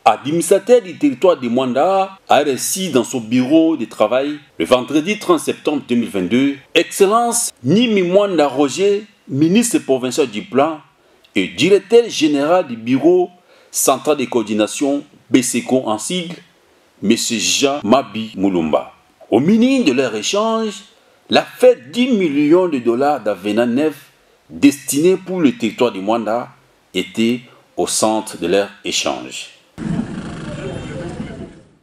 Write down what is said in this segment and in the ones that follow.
administrateur du territoire de Mwanda, a reçu dans son bureau de travail le vendredi 30 septembre 2022, Excellence Nimi Mwanda Roger, ministre provincial du plan et directeur général du bureau central de coordination BCECO en sigle, M. Jean Mabi Mulumba. Au milieu de leur échange, la fête 10 millions de dollars d'avenant neuf destinés pour le territoire de Mwanda était au centre de leur échange.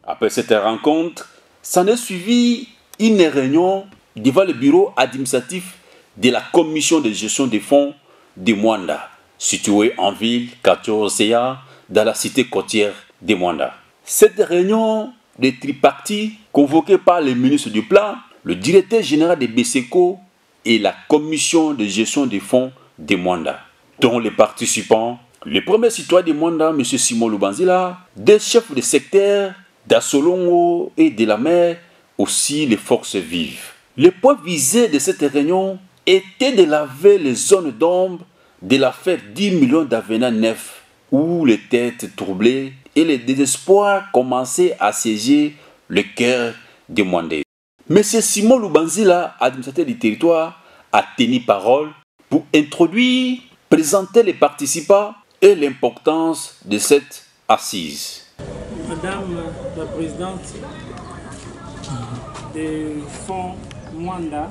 Après cette rencontre, s'en est suivi une réunion devant le bureau administratif de la commission de gestion des fonds de Mwanda, située en ville, quartier Océan, dans la cité côtière de Mwanda. Cette réunion de tripartie, convoquée par le ministre du Plan, le directeur général de BCECO et la commission de gestion des fonds de Mwanda, dont les participants, le premier citoyen de Mwanda, M. Simon Lubanzila, des chefs de secteur d'Assolongo et de la mer, aussi les forces vives. Le point visé de cette réunion était de laver les zones d'ombre de l'affaire 10 millions d'avenants neufs, où les têtes troublées et le désespoir commençaient à siéger le cœur des Mwandais. M. Simon Lubanzila, administrateur du territoire, a tenu parole pour introduire, présenter les participants et l'importance de cette assise. Madame la présidente des fonds Mwanda,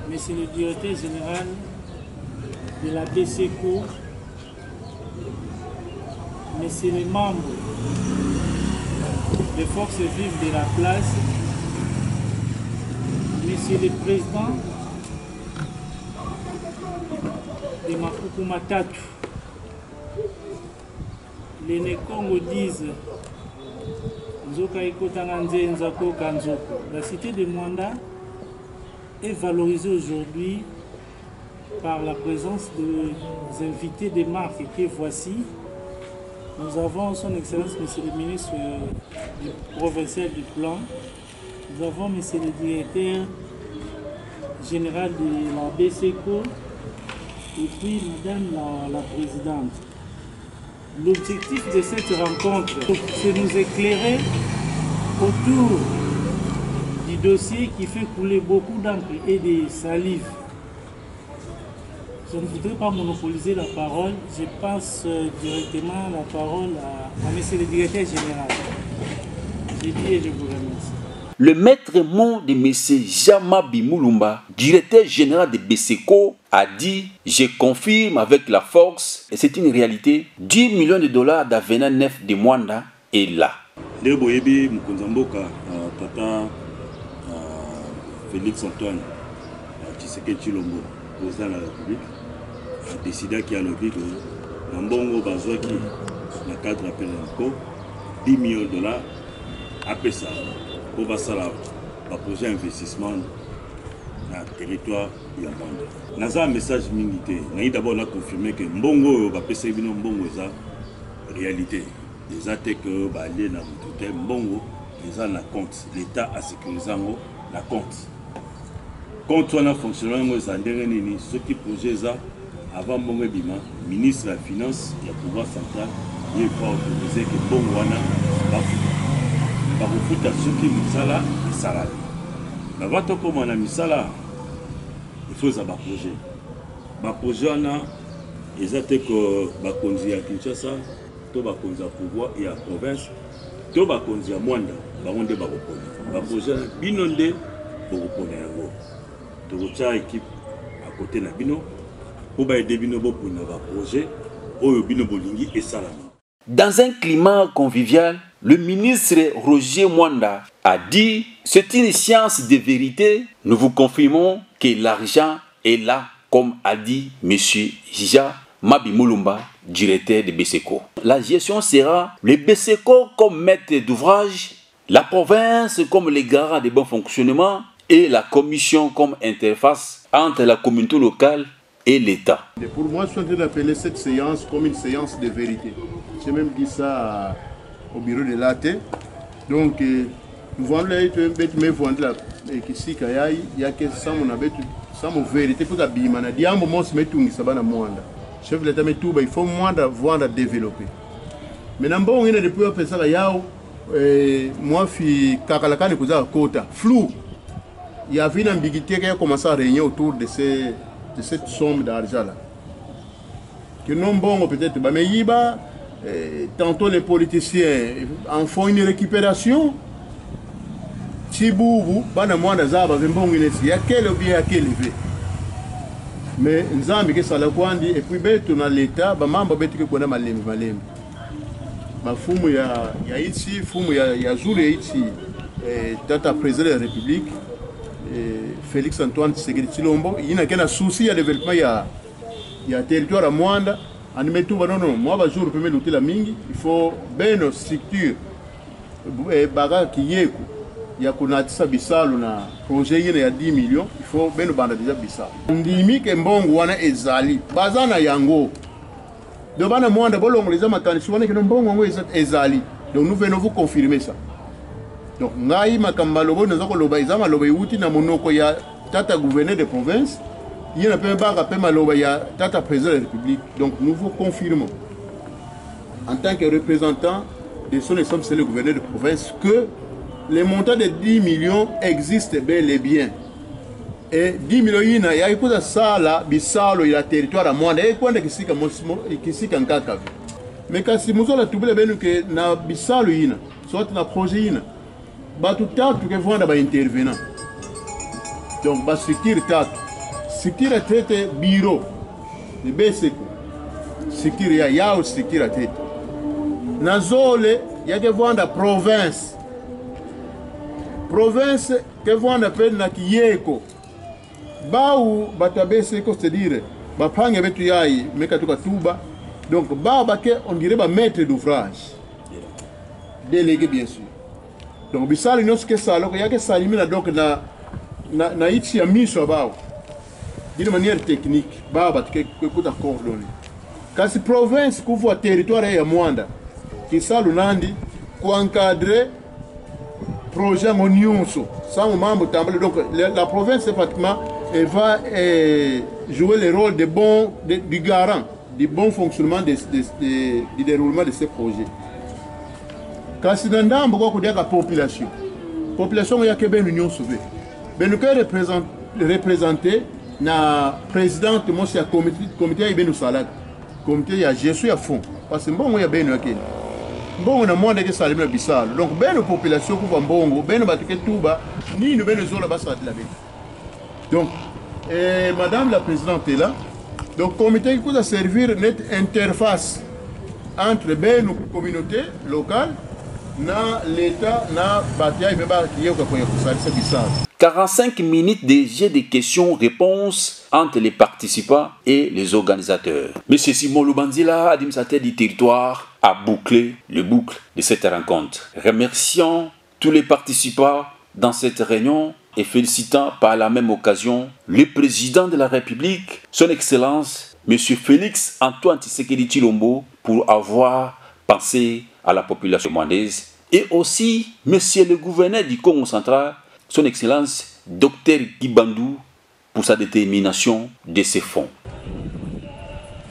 Monsieur le directeur général de la BCECO, Messieurs les membres des forces vives de la place, Messieurs les présidents de Mafuku Matatu, les Nekongo disent la cité de Mwanda est valorisée aujourd'hui par la présence des invités des marques que voici. Nous avons son Excellence Monsieur le ministre du provincial du plan, nous avons Monsieur le directeur général de la BCECO et puis Madame la présidente. L'objectif de cette rencontre, c'est de nous éclairer autour du dossier qui fait couler beaucoup d'encre et de salive. Je ne voudrais pas monopoliser la parole, je passe directement la parole à Monsieur le directeur général. Je dis et je vous remercie. Le maître mot de M. Jean-Mabi Mulumba, directeur général de BCECO, a dit « Je confirme avec la force, et c'est une réalité, 10 millions de dollars d'avenant neuf de Mwanda est là. » Boyebi Mkonzamboka, Tata Félix Antoine Tshisekedi Tshilombo, président de la République, a décidé qu'il y a le but de Mbongo Bazouaki, dans le cadre appelé encore 10 millions de dollars à Pessa. Pour le projet d'investissement dans le territoire de Mwanda. Nous avons un message militaire. Nous avons d'abord confirmé que Mbongo va passer Mbongo est la réalité. Les attaques que aller dans le Mbongo, ils ont la compte. L'État a sécurisé la compte. Quand on a fonctionné, ce qui projet ça avant Mbongo Bima, ministre de la Finance et du pouvoir central, il faut autoriser que Mbongo va par le foot qui misala et salade. Mais quand on a misala, il faut un projet. Le projet ils ont été que à Kinshasa, tout à pouvoir et à province, tout à Mwanda, le projet binondé pour reconnaître. Tout ça équipe à côté de Bino pour aider Bino pour un projet au Bino Bolingi et Salama. Dans un climat convivial, le ministre Roger Mwanda a dit « C'est une science de vérité. Nous vous confirmons que l'argent est là, comme a dit M. Jean Mabi Mulumba, directeur de BCECO. La gestion sera le BCECO comme maître d'ouvrage, la province comme les garants de bon fonctionnement et la commission comme interface entre la communauté locale et l'État. » Pour moi, je suis en train d'appeler cette séance comme une séance de vérité. J'ai même dit ça au bureau de l'AT. Donc, nous voulons là, il y a que ça, mon vérité pour que Bimana, il y a un moment où ça va dans Mwanda. Chef de l'État, il faut Mwanda voir développer. Mais n'importe où depuis on ça yao moi fi kakalakani kuza kota flou. Il y avait une ambiguïté qui a commencé à régner autour de cette somme d'argent là. Que non bon peut-être mais yiba tantôt les politiciens en font une récupération. Chibubu bana mwanda zaba zimbongo inesi ya quel bien à quel levé. Mais nzambi ke sala kwandi et puis betu na l'état ba mambo betu ke kona malembe. Mafumu ya ici fumu ya zulu ya ici tata président de la République Félix Antoine Tshisekedi Tshilombo ina kena souci ya développement ya territoire à Mwanda animetu ba non moi ba jour premier l'outil la mingi il faut beno structure baga kiyeko ya kunatisa bisalo na projet yene ya 10 millions il faut beno banda déjà bisalo ndimi ke mbongo wana ezali bazana yango de bana Mwanda bolongo les amakanisi wana ke mbongo ngo ezali donc nous venons vous confirmer ça. Donc ngai makamba lobo nazako loba izama loba yuti na monoko ya tata gouverneur de province il n'a pas ba ka maloba ya tata président de la République. Donc nous vous confirmons en tant que représentant de son excellence le gouverneur de province que les montants de 10 millions existent bel et bien. Et 10 millions il y a ikuza sala bisalo ya territoire à Mwanda et kwanda kisika nkaka. Mais kasi muzola tubele benu ke na bisalo ina soit na projet ina batu tatu ke vanda ba intervenant. Donc ba structure tatu. Structure tete bureau de beseko. Structure ya yao structure tete. Na zole ya ke vanda province. Province ke vanda pe na kiyeko. Baou batabeseko c'est-à-dire ba pange betu yai meka tuka tuba. Donc baba ke on dirait ba maître d'ouvrage. Délégué bien sûr. Donc bisali nyos ke salo ko yake salimina donc na ichi ya miso bao d'une manière technique baba ke kuta coordonner kasi province kuva territoire ya Mwanda ki salu nandi ku encadrer projet ngonyonso sans mambo tambale donc la province pratiquement elle va jouer le rôle du garant du bon fonctionnement du déroulement de ces projets. Kasi ndambo kwa kudia population ya kebe union sauvé benu ke représenter na présidente mosi ya comité ya benu salade comité ya gestion ya fond parce que mbongo ya benu akeni mbongo na monde ke salimina bisalo donc benu population kuva mbongo benu batuke tuba nini benu zola basa de la benu donc madame la présidente est là donc comité qui va servir net interface entre benu communauté locale na l'État na batia et beba qui est kwa kusalisa bisalo. 45 minutes de jeu de questions-réponses entre les participants et les organisateurs. Monsieur Simon Lubanzila, administrateur du territoire, a bouclé le boucle de cette rencontre. Remercions tous les participants dans cette réunion et félicitant par la même occasion le président de la République, son Excellence, Monsieur Félix Antoine Tshisekedi Tshilombo, pour avoir pensé à la population mwandaise, et aussi Monsieur le gouverneur du Congo central, son Excellence Dr Kibandou, pour sa détermination de ces fonds.